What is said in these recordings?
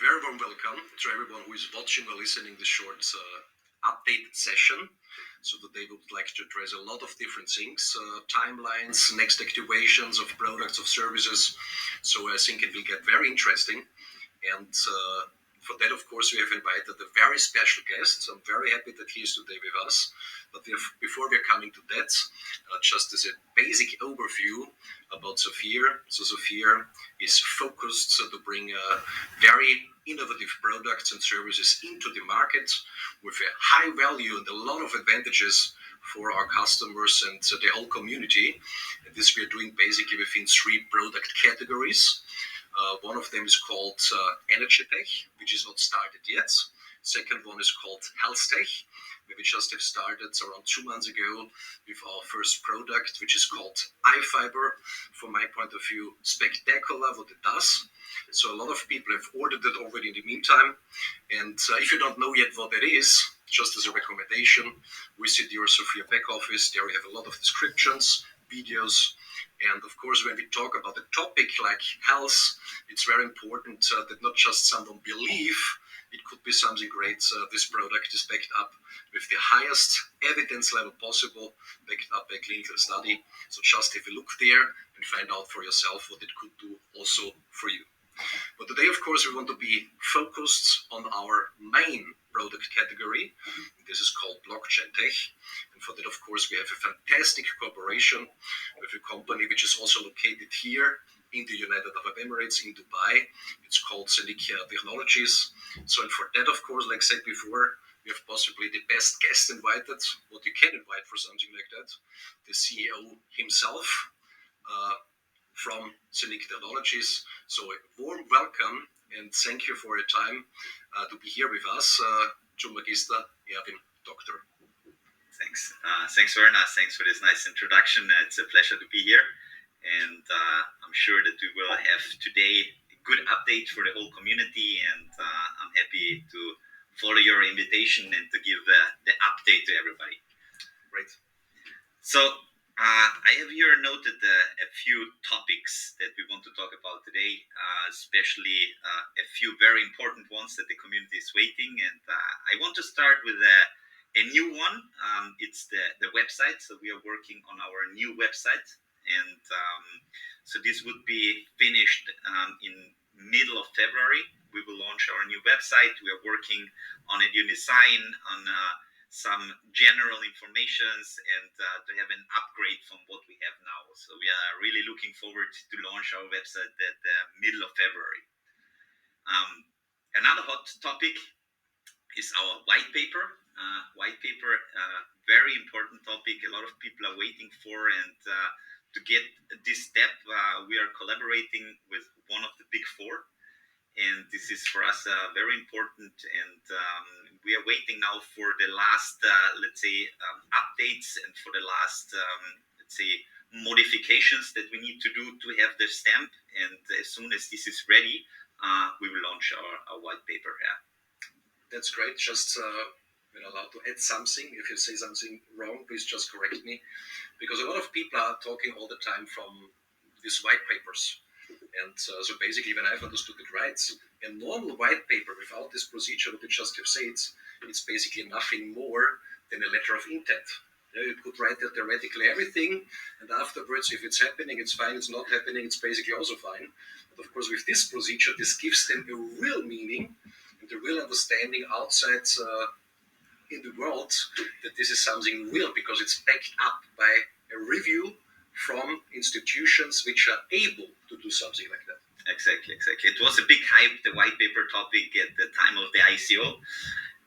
very warm welcome to everyone who is watching or listening this short updated session. So today we would like to address a lot of different things, timelines, next activations of products, of services. So I think it will get very interesting. And for that, of course, we have invited a very special guest. I'm very happy that he is today with us. But before we're coming to that, just as a basic overview about SAFIR. So SAFIR is focused to bring very innovative products and services into the market with a high value and a lot of advantages for our customers and the whole community. And this we are doing basically within three product categories. One of them is called Energy Tech, which is not started yet. Second one is called Health Tech, where we just have started around 2 months ago with our first product, which is called iFiber. From my point of view, spectacular what it does. So a lot of people have ordered it already in the meantime. And if you don't know yet what it is, just as a recommendation, visit your SAFIR back office. There we have a lot of descriptions, videos. And of course, when we talk about a topic like health, it's very important that not just someone believe it could be something great. This product is backed up with the highest evidence level possible, backed up by clinical study. So just have a look there and find out for yourself what it could do also for you. But today, of course, we want to be focused on our main product category. This is called blockchain tech. And for that, of course, we have a fantastic cooperation with a company which is also located here in the United Arab Emirates, in Dubai. It's called Zeniq Technologies. So, and for that, of course, like I said before, we have possibly the best guest invited, what you can invite for something like that, the CEO himself from Zeniq Technologies. So a warm welcome and thank you for your time to be here with us, to Magister Erwin Doctor. Thanks. Thanks, Werner. Thanks for this nice introduction. It's a pleasure to be here. And I'm sure that we will have today a good update for the whole community. And I'm happy to follow your invitation and to give the update to everybody. Great. So I have here noted a few topics that we want to talk about today, especially a few very important ones that the community is waiting. And I want to start with a new one. It's the website. So we are working on our new website. And so this would be finished in middle of February. We will launch our new website. We are working on a new design, on some general informations, and to have an upgrade from what we have now. So we are really looking forward to launch our website at the middle of February. Another hot topic is our white paper. Very important topic. A lot of people are waiting for, and to get this step, we are collaborating with one of the big four. And this is for us very important. And we are waiting now for the last, updates and for the last, modifications that we need to do to have the stamp. And as soon as this is ready, we will launch our white paper. Yeah. That's great. Just when allowed to add something. If you say something wrong, please just correct me. Because a lot of people are talking all the time from these white papers. And so basically, when I've understood it right, a normal white paper without this procedure that you just have said, it's basically nothing more than a letter of intent. You could write there theoretically everything, and afterwards, if it's happening, it's fine. It's not happening, it's basically also fine. But of course, with this procedure, this gives them a real meaning and a real understanding outside in the world that this is something real, because it's backed up by a review from institutions which are able to do something like that. Exactly. It was a big hype, the white paper topic, at the time of the ICO.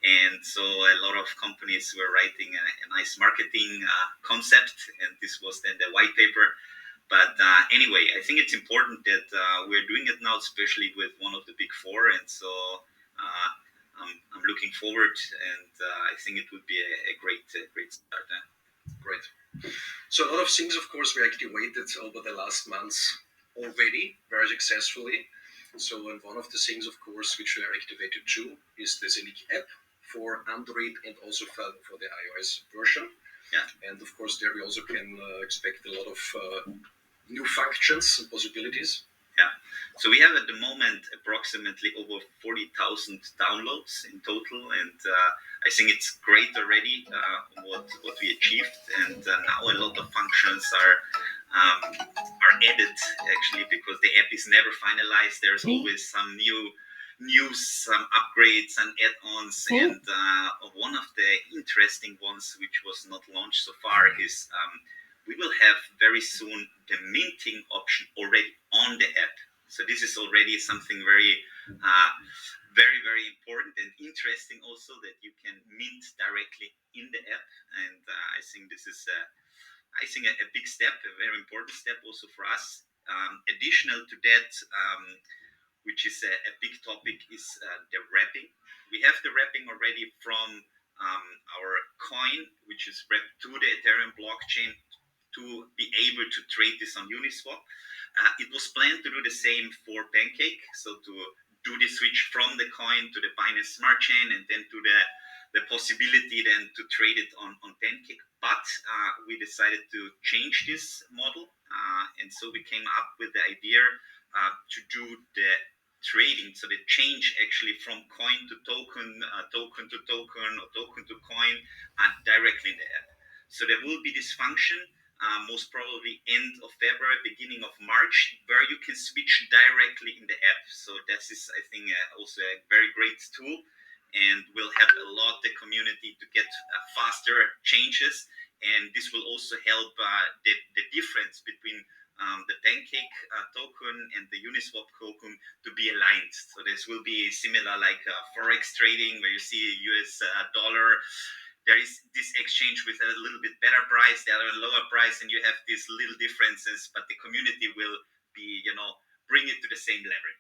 And so a lot of companies were writing a nice marketing concept, and this was then the white paper. But anyway, I think it's important that we're doing it now, especially with one of the big four. And so I'm looking forward, and I think it would be a great start. Great. So a lot of things, of course, we activated over the last months already very successfully. So, and one of the things, of course, which we are activated too, is the Zeniq app for Android and also for the iOS version. Yeah. And of course, there we also can expect a lot of new functions and possibilities. Yeah. So we have at the moment approximately over 40,000 downloads in total, and I think it's great already what we achieved. And now a lot of functions are added actually, because the app is never finalized. There's always some new news, some upgrades and add-ons, and one of the interesting ones which was not launched so far is we will have very soon the minting option already on the app. So this is already something very, very important and interesting also, that you can mint directly in the app. And I think this is a big step, a very important step also for us. Additional to that, which is a big topic, is the wrapping. We have the wrapping already from our coin, which is wrapped to the Ethereum blockchain, to be able to trade this on Uniswap. It was planned to do the same for Pancake, so to do the switch from the coin to the Binance Smart Chain, and then to the possibility then to trade it on Pancake. But we decided to change this model, and so we came up with the idea to do the trading, so the change actually from coin to token, token to token, or token to coin, directly in the app. So there will be this function, most probably end of February, beginning of March, where you can switch directly in the app. So this is, I think, also a very great tool, and will help a lot the community to get faster changes. And this will also help the difference between the Pancake token and the Uniswap token to be aligned. So this will be similar like Forex trading, where you see a US dollar. There is this exchange with a little bit better price, the other lower price, and you have these little differences, but the community will be, bring it to the same level.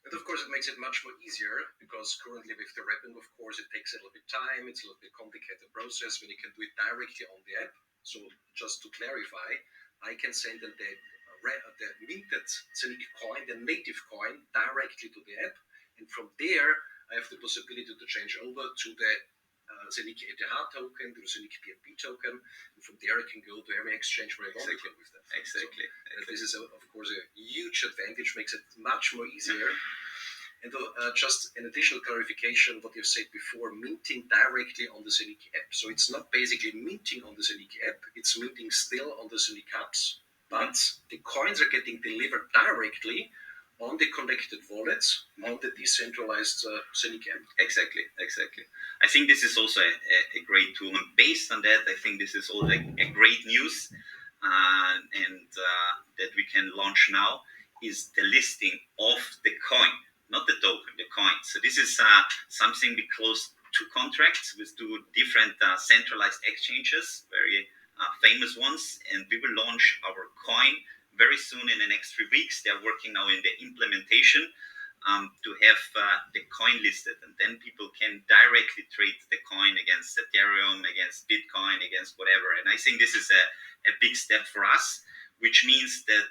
And of course, it makes it much more easier, because currently with the wrapping, of course, it takes a little bit time. It's a little bit complicated process when you can do it directly on the app. So just to clarify, I can send them the minted Zeniq coin, the native coin, directly to the app. And from there, I have the possibility to change over to the Zeniq ETH token, to the Zeniq BNB token. And from there, I can go to every exchange where I want to go with that. Exactly. So, this is, of course, a huge advantage, makes it much more easier. And just an additional clarification, what you've said before, minting directly on the Zeniq app. So it's not basically minting on the Zeniq app, it's minting still on the Zeniq apps, but the coins are getting delivered directly on the connected wallets on the decentralized Zeniq app. Exactly. I think this is also a great tool, and based on that, I think this is also a great news, and that we can launch now, is the listing of the coin, not the token, the coin. So this is something we closed 2 contracts with 2 different centralized exchanges, very famous ones, and we will launch our coin very soon in the next 3 weeks. They're working now in the implementation to have the coin listed, and then people can directly trade the coin against Ethereum, against Bitcoin, against whatever. And I think this is a big step for us, which means that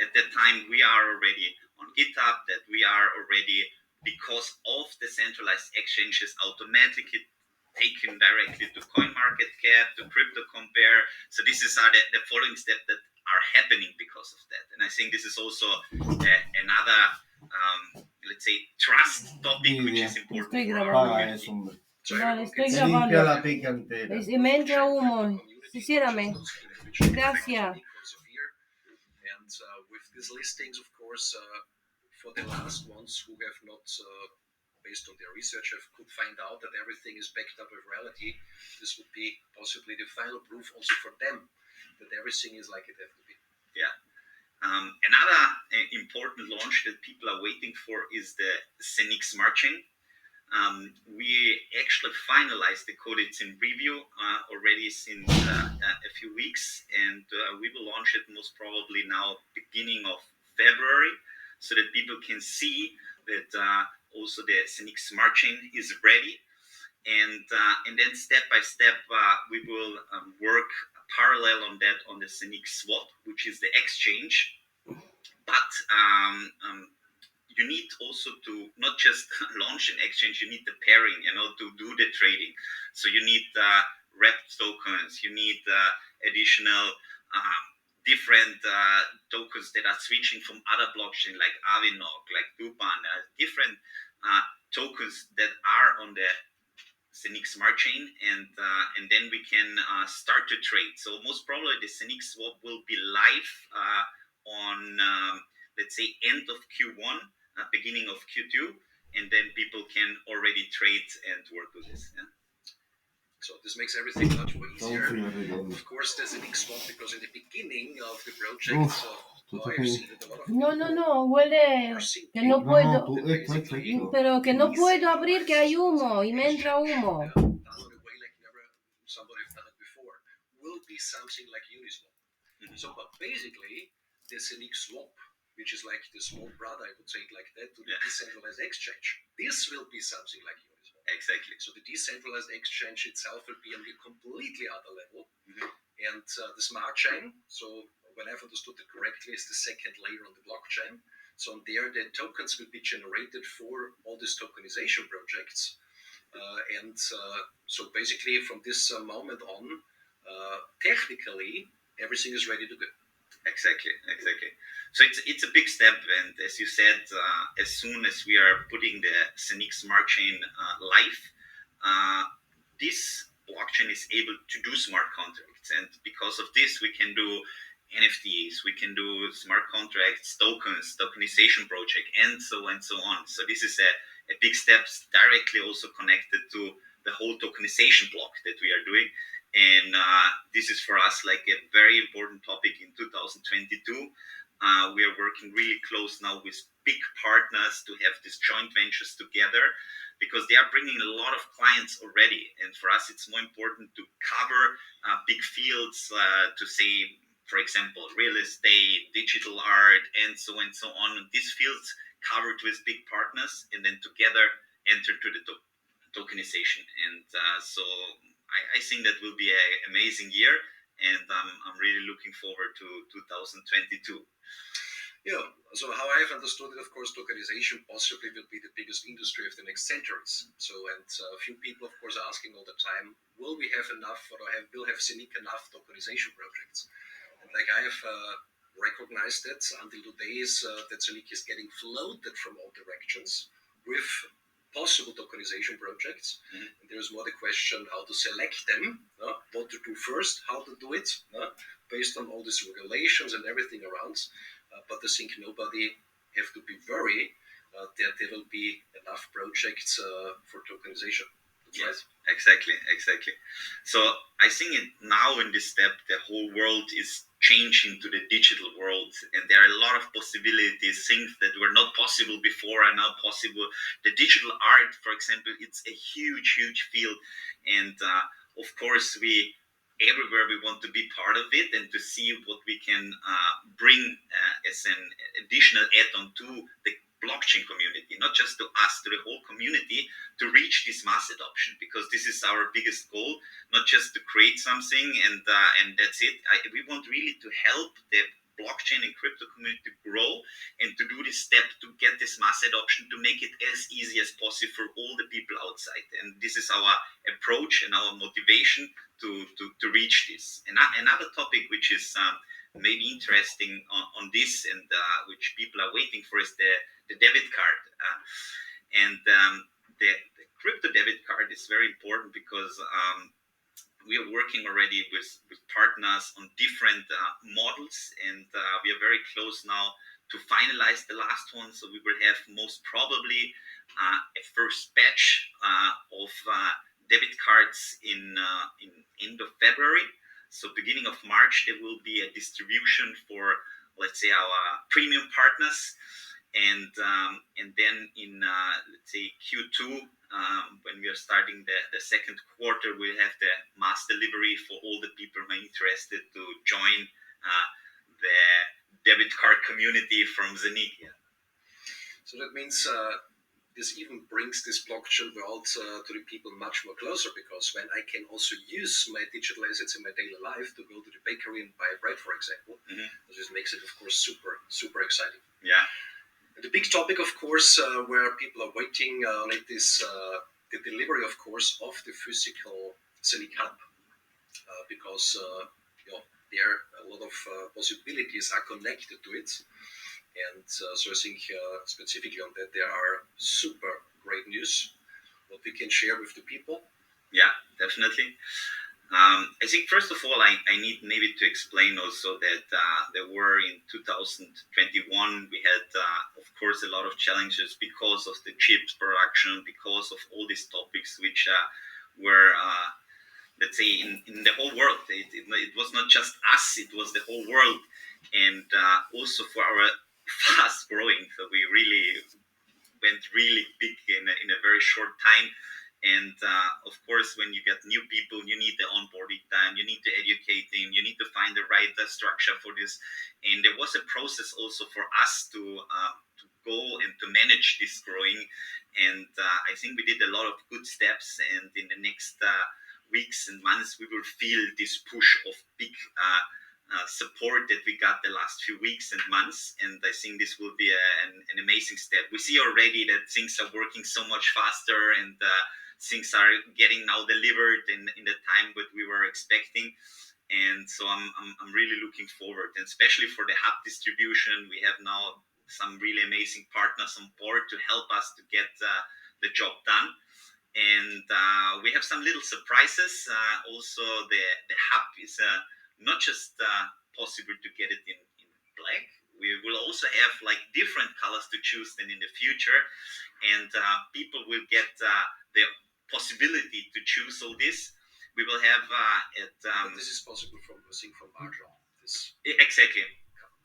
at that time we are already on GitHub, that we are already, because of the centralized exchanges, automatically taken directly to CoinMarketCap, to Crypto Compare. So this is the following steps that are happening because of that. And I think this is also another, let's say, trust topic, which is important for our community. Vale, estoy grabando. Y me entra humo. Quisiérame. Gracias. And with these listings, of course, for the last ones who have not, based on their research, could find out that everything is backed up with reality, this would be possibly the final proof also for them that everything is like it has to be. Yeah. Another important launch that people are waiting for is the Zeniq Smart Chain. We actually finalized the code. It's in review already since a few weeks, and we will launch it most probably now beginning of February, so that people can see that also the Zeniq Smart Chain is ready. And then step by step we will work parallel on that on the Zeniq Swap, which is the exchange. But you need also to not just launch an exchange, you need the pairing, to do the trading. So you need wrapped tokens, you need additional different tokens that are switching from other blockchain like Avinok, like Dupan, different tokens that are on the Zeniq smart chain, and then we can start to trade. So most probably the Zeniq swap will be live on let's say end of Q1, beginning of Q2, and then people can already trade and work with this. Yeah? So this makes everything much more easier. Of course, there's a Zeniq swap because in the beginning of the project, I've seen it a lot of No, huele que no puedo, pero que no puedo abrir, que hay humo y me entra humo. Done in a way like never somebody have done it before, will be something like Uniswap. So, but basically, the Zeniq swap, which is like the small brother, I would say it like that, to the decentralized exchange, this will be something like Uniswap. Exactly. So the decentralized exchange itself will be on a completely other level. And the smart chain, so when I've understood it correctly, is the second layer on the blockchain. So on there, the tokens will be generated for all these tokenization projects. So basically, from this moment on, technically, everything is ready to go. Exactly. So it's a big step, and as you said, as soon as we are putting the Zeniq smart chain live, this blockchain is able to do smart contracts, and because of this, we can do NFTs, we can do smart contracts, tokens, tokenization project, and so on. So this is a big step, directly also connected to the whole tokenization block that we are doing. And this is for us like a very important topic in 2022. We are working really close now with big partners to have these joint ventures together, because they are bringing a lot of clients already. And for us, it's more important to cover big fields, to say, for example, real estate, digital art, and so on. These fields covered with big partners, and then together enter to the tokenization. And so I think that will be an amazing year, and I'm really looking forward to 2022. Yeah, so how I've understood it, of course, tokenization possibly will be the biggest industry of the next centuries. So, and a few people, of course, are asking all the time, will we have enough, or will have Zeniq enough tokenization projects? And like I have recognized it until today is that Zeniq is getting floated from all directions with possible tokenization projects. And there's more the question how to select them, what to do first, how to do it, based on all these regulations and everything around. But I think nobody have to be worried that there will be enough projects for tokenization. Yes, exactly. So I think now in this step, the whole world is changing to the digital world, and there are a lot of possibilities. Things that were not possible before are now possible. The digital art, for example, it's a huge field, and of course everywhere we want to be part of it and to see what we can bring as an additional add-on to the blockchain community, not just to us, to the whole community, to reach this mass adoption, because this is our biggest goal, not just to create something and that's it. We want really to help the blockchain and crypto community to grow and to do this step to get this mass adoption, to make it as easy as possible for all the people outside. And this is our approach and our motivation to reach this. And another topic which is maybe interesting on this, and which people are waiting for, is the debit card. The crypto debit card is very important because we are working already with partners on different models, and we are very close now to finalize the last one. So we will have most probably a first batch of debit cards in end of February. So beginning of March, there will be a distribution for, let's say, our premium partners. And then in, let's say, Q2, when we are starting the second quarter, we'll have the mass delivery for all the people who are interested to join the debit card community from Zeniq. Yeah. So that means this even brings this blockchain world to the people much more closer, because when I can also use my digital assets in my daily life to go to the bakery and buy bread, for example, this makes it, of course, super exciting. Yeah. The big topic, of course, where people are waiting on it is the delivery, of course, of the physical Zeniq hub, because there a lot of possibilities are connected to it. And so I think specifically on that, there are super great news what we can share with the people. Yeah, definitely. I think first of all, I need maybe to explain also that there were in 2021, we had, of course, a lot of challenges because of the chips production, because of all these topics which were, let's say, in the whole world. It was not just us, it was the whole world. And also for our fast growing, so we really went really big in a very short time. And of course, when you get new people, you need the onboarding time, you need to educate them, you need to find the right structure for this. And there was a process also for us to go and to manage this growing. And I think we did a lot of good steps. And in the next weeks and months, we will feel this push of big support that we got the last few weeks and months, and I think this will be an amazing step. We see already that things are working so much faster, and things are getting now delivered in the time that we were expecting, and so I'm really looking forward. And especially for the hub distribution, we have now some really amazing partners on board to help us to get the job done. And we have some little surprises. Also, the hub is not just possible to get it in black. We will also have like different colors to choose than in the future, and people will get the possibility to choose all this. We will have this is possible from March on. Exactly.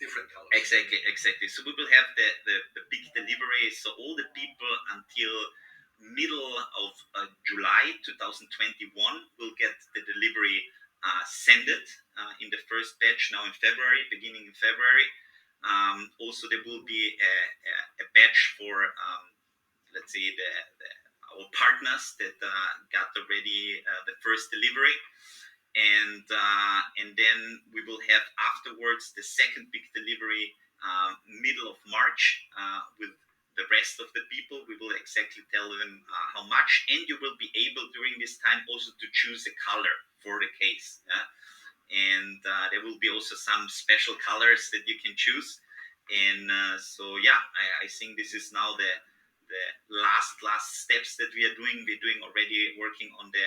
Different colors. Exactly. So we will have the big delivery. So all the people until middle of July 2021 will get the delivery send it in the first batch now in February, beginning in February. Also, there will be a batch for, let's say, our partners that got already the first delivery. And then we will have afterwards the second big delivery middle of March with the rest of the people. We will exactly tell them how much, and you will be able during this time also to choose a color for the case. And there will be also some special colors that you can choose. And so yeah, I think this is now the last steps that we are doing. We're doing already working on the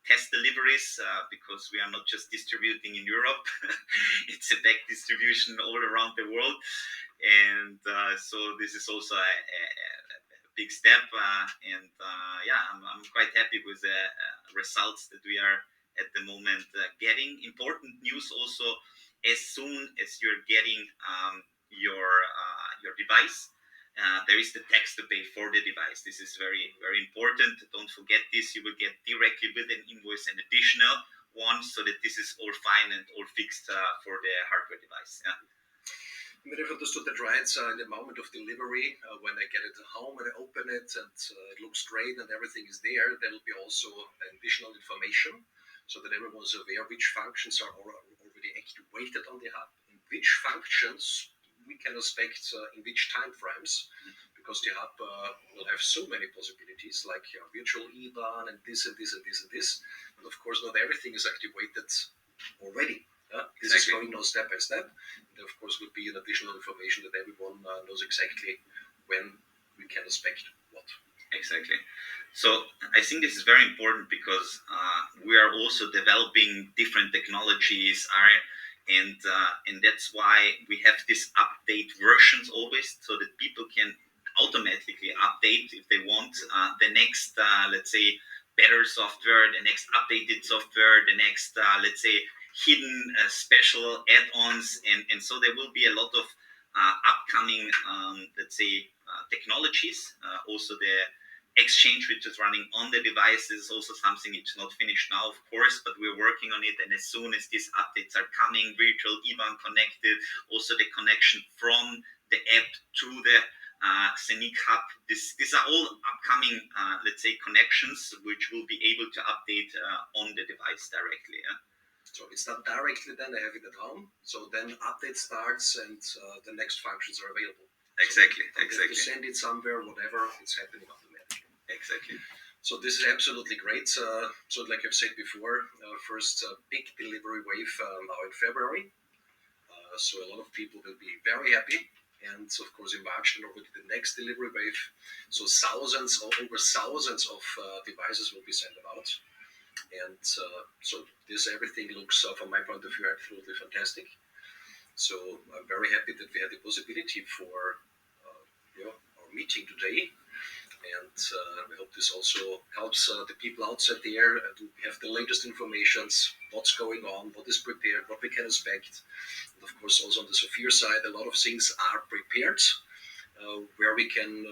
test deliveries because we are not just distributing in Europe. It's a back distribution all around the world. And so this is also a big step. And yeah, I'm quite happy with the results that we are at the moment getting. Important news also, as soon as you're getting your device, there is the tax to pay for the device. This is very, very important. Don't forget this. You will get directly with an invoice an additional one, so that this is all fine and all fixed for the hardware device. Yeah. I mean, if I understood that right, in the moment of delivery, when I get it at home and I open it and it looks great and everything is there, there will be also additional information so that everyone's aware which functions are already activated on the hub and which functions we can expect in which time frames, because the hub will have so many possibilities like virtual IBAN and this and this and this and this. And of course, not everything is activated already. This is going now step by step. There, of course, will be an additional information that everyone knows exactly when we can expect what. Exactly. So I think this is very important because we are also developing different technologies, and that's why we have this update versions always, so that people can automatically update if they want the next, let's say, better software, the next updated software, the next, let's say, hidden special add-ons, and so there will be a lot of upcoming, let's say, technologies. Also the exchange which is running on the device is also something. It's not finished now, of course, but we're working on it, and as soon as these updates are coming, virtual IBAN connected, also the connection from the app to the Zeniq hub, these are all upcoming, let's say, connections which will be able to update on the device directly. So it's not directly then, I have it at home. So then update starts and the next functions are available. Exactly. So exactly. To send it somewhere, whatever, it's happening automatically. Exactly. So this is absolutely great. So like I've said before, first big delivery wave now in February. So a lot of people will be very happy. And of course in March then already the next delivery wave. So thousands or over thousands of devices will be sent out. And so this everything looks, from my point of view, absolutely fantastic. So I'm very happy that we had the possibility for our meeting today. And I hope this also helps the people outside there to have the latest informations, what's going on, what is prepared, what we can expect. And of course, also on the SAFIR side, a lot of things are prepared. Where we can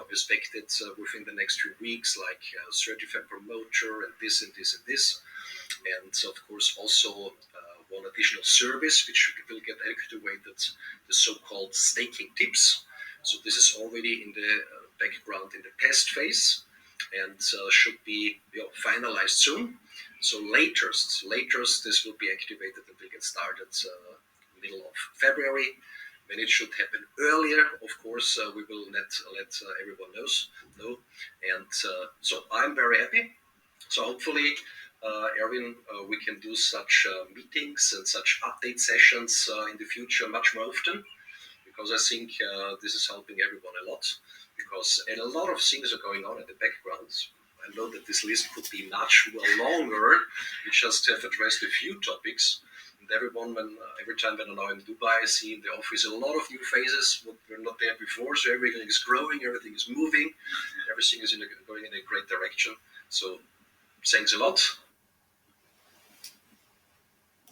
expect it within the next few weeks, like certified promoter and this and this and this. And of course, also one additional service which will get activated, the so-called staking tips. So this is already in the background in the test phase and should be finalized soon. So latest this will be activated and will get started middle of February. When it should happen earlier, of course, we will let everyone know. And so I'm very happy. So hopefully, Erwin, we can do such meetings and such update sessions in the future much more often, because I think this is helping everyone a lot. Because a lot of things are going on in the background. I know that this list could be much longer. We just have addressed a few topics. And every time when I'm now in Dubai, I see in the office a lot of new faces what were not there before. So everything is growing, everything is moving, everything is going in a great direction. So thanks a lot.